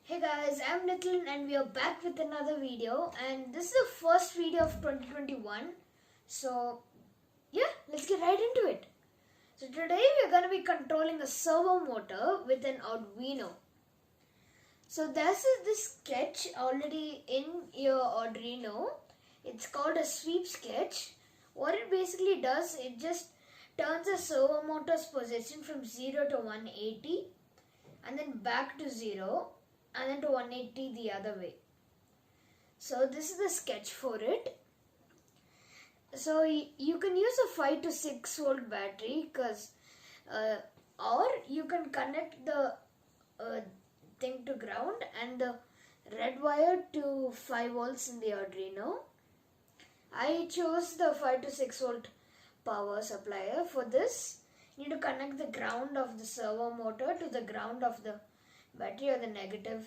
Hey guys, I'm Nitin and we are back with another video, and this is the first video of 2021. So yeah, let's get right into it. So today we're going to be controlling a servo motor with an Arduino. So this is this sketch already in your Arduino. It's called a sweep sketch. What it basically does, it just turns a servo motor's position from 0 to 180 and then back to 0 and then to 180 the other way. So this is the sketch for it. So you can use a 5 to 6 volt battery or you can connect the thing to ground and the red wire to 5 volts in the Arduino. I chose the 5 to 6 volt power supplier. For this, you need to connect the ground of the servo motor to the ground of the battery or the negative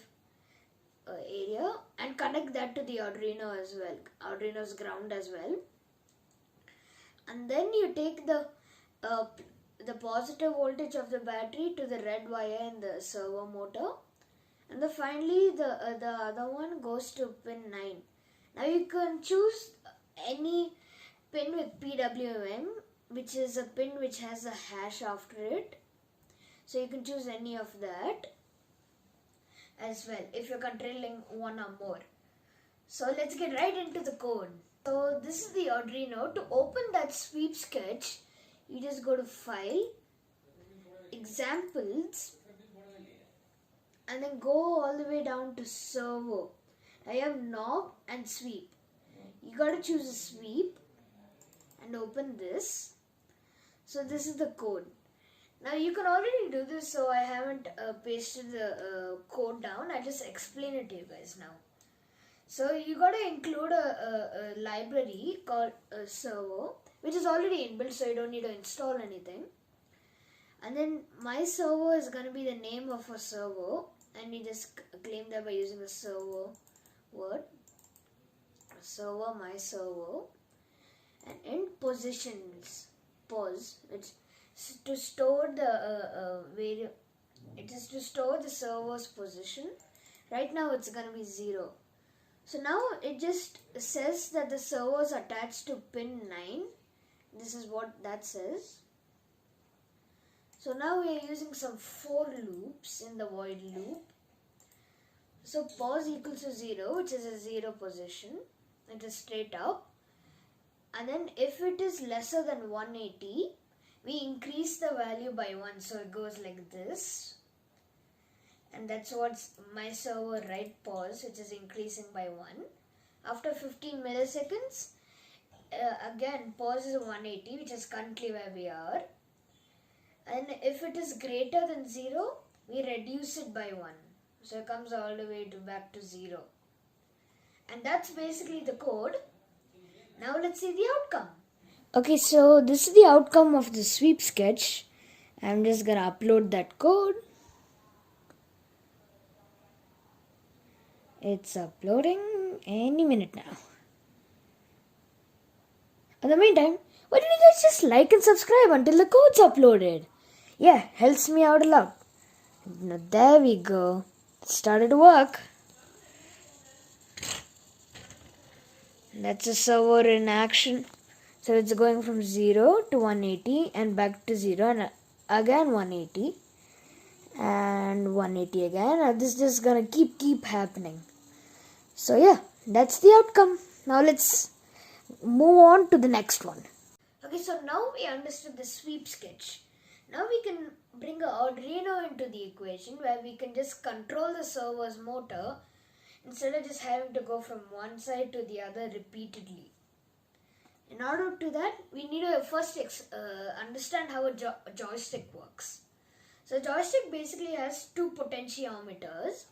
area, and connect that to the Arduino as well, Arduino's ground as well. And then you take the positive voltage of the battery to the red wire in the servo motor, and then finally the other one goes to pin 9. Now you can choose any pin with PWM, which is a pin which has a hash after it. So you can choose any of that as well if you're controlling one or more. So let's get right into the code. So this is the Arduino. To open that sweep sketch, you just go to File, Examples, and then go all the way down to Servo. Now you have knob and sweep. You got to choose a sweep and open this. So this is the code. Now you can already do this, so I haven't pasted the code down. I just explain it to you guys now. So you got to include a library called servo, which is already inbuilt, so you don't need to install anything. And then my servo is going to be the name of a servo, and you just claim that by using the servo word. Servo, my servo. And in positions, pos, it's to store the it is to store the servo's position. Right now it's going to be 0. So now it just says that the servo is attached to pin 9. This is what that says. So now we are using some for loops in the void loop. So pos equals to 0, which is a 0 position. It is straight up. And then if it is lesser than 180, we increase the value by 1. So it goes like this. And that's what's my servo right pos, which is increasing by 1. After 15 milliseconds, again pos is 180, which is currently where we are. And if it is greater than 0, we reduce it by 1. So it comes all the way back to 0. And that's basically the code. Now let's see the outcome. Okay, so this is the outcome of the sweep sketch. I'm just gonna upload that code. It's uploading any minute now. In the meantime, why don't you guys just like and subscribe until the code's uploaded? Yeah, helps me out a lot. Now there we go. It started to work. That's a servo in action. So it's going from 0 to 180 and back to 0 and again 180 and 180 again. And this is just gonna keep happening. So yeah, that's the outcome. Now let's move on to the next one. Okay, so now we understood the sweep sketch. Now we can bring an Arduino into the equation where we can just control the servo's motor instead of just having to go from one side to the other repeatedly. In order to that, we need to first understand how a joystick works. So a joystick basically has two potentiometers.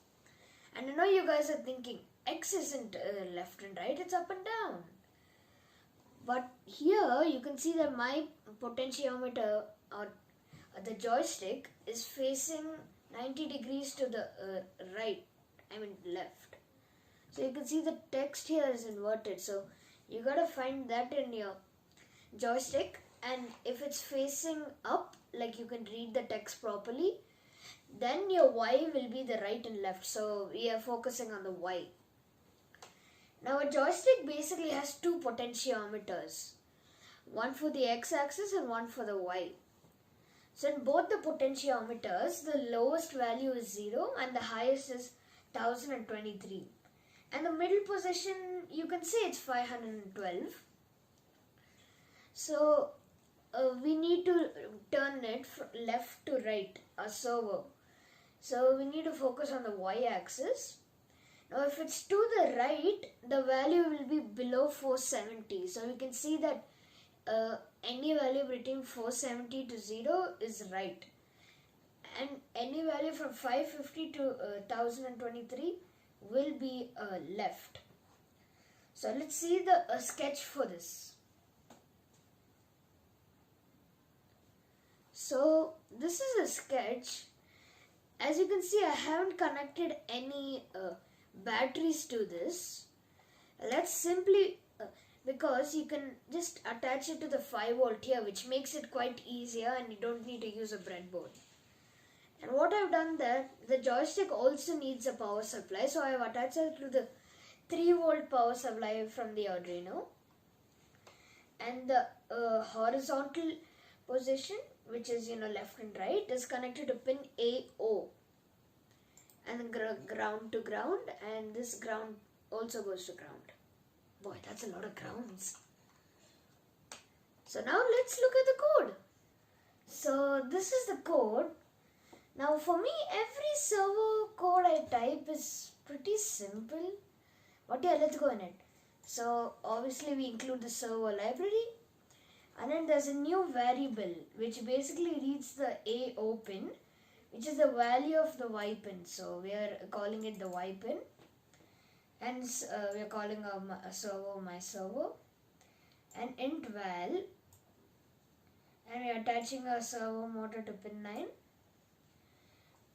And I know you guys are thinking, X isn't left and right, it's up and down. But here you can see that my potentiometer or the joystick is facing 90 degrees to the left. So you can see the text here is inverted. So you gotta find that in your joystick, and if it's facing up, like you can read the text properly, then your Y will be the right and left. So we are focusing on the Y. Now a joystick basically has two potentiometers. One for the x-axis and one for the y. So in both the potentiometers, the lowest value is 0 and the highest is 1023. And the middle position, you can say it's 512. So we need to turn it from left to right, a servo. So we need to focus on the y-axis. Now if it's to the right, the value will be below 470. So we can see that any value between 470 to 0 is right. And any value from 550 to 1023 will be left. So let's see the sketch for this. So this is a sketch. As you can see, I haven't connected any batteries to this. Let's simply because you can just attach it to the 5 volt here, which makes it quite easier and you don't need to use a breadboard. And what I've done there, the joystick also needs a power supply, so I have attached it to the 3 volt power supply from the Arduino. And the horizontal position, which is left and right, is connected to pin AO. And then ground to ground, and this ground also goes to ground. Boy, that's a lot of grounds. So now let's look at the code. So this is the code. Now for me, every servo code I type is pretty simple. But yeah, let's go in it. So obviously we include the servo library. And then there's a new variable which basically reads the AO pin, which is the value of the Y pin. So we are calling it the Y pin. Hence, we are calling a servo my servo, and int val, and we are attaching a servo motor to pin 9.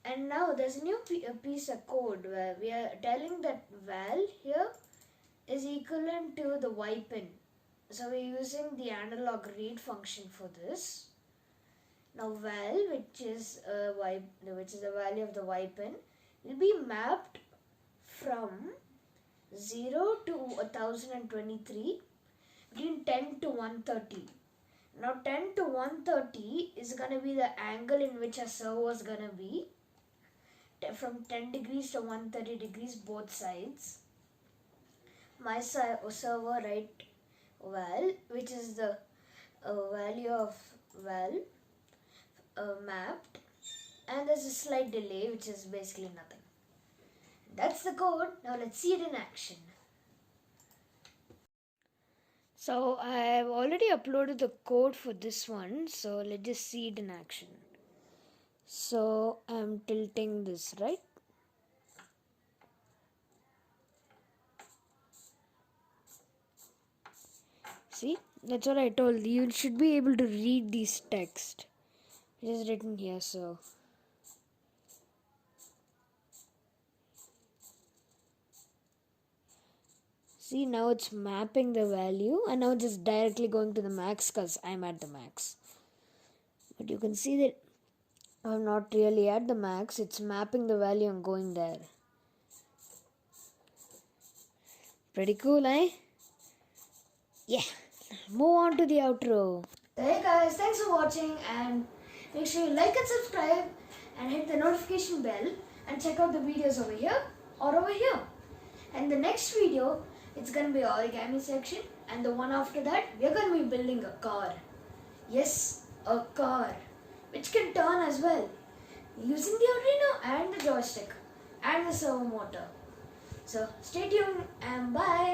And now there's a new piece of code where we are telling that val here is equivalent to the Y pin. So we're using the analog read function for this. Now val, which is the value of the Y pin, will be mapped from 0 to 1023 between 10 to 130. Now 10 to 130 is going to be the angle in which a servo is going to be, from 10 degrees to 130 degrees both sides. My servo right val, which is the value of val mapped, and there's a slight delay which is basically nothing. That's the code. Now let's see it in action. So I have already uploaded the code for this one. So let's just see it in action. So I'm tilting this, right? See, that's what I told you. You should be able to read these text. It is written here, so. See, now it's mapping the value, and now just directly going to the max because I'm at the max. But you can see that I'm not really at the max. It's mapping the value and going there. Pretty cool, eh? Yeah. Move on to the outro. Hey guys, thanks for watching, and make sure you like and subscribe and hit the notification bell and check out the videos over here or over here. And the next video, it's going to be origami section, and the one after that, we're going to be building a car. Yes, a car, which can turn as well, using the Arduino and the joystick and the servo motor. So stay tuned and bye.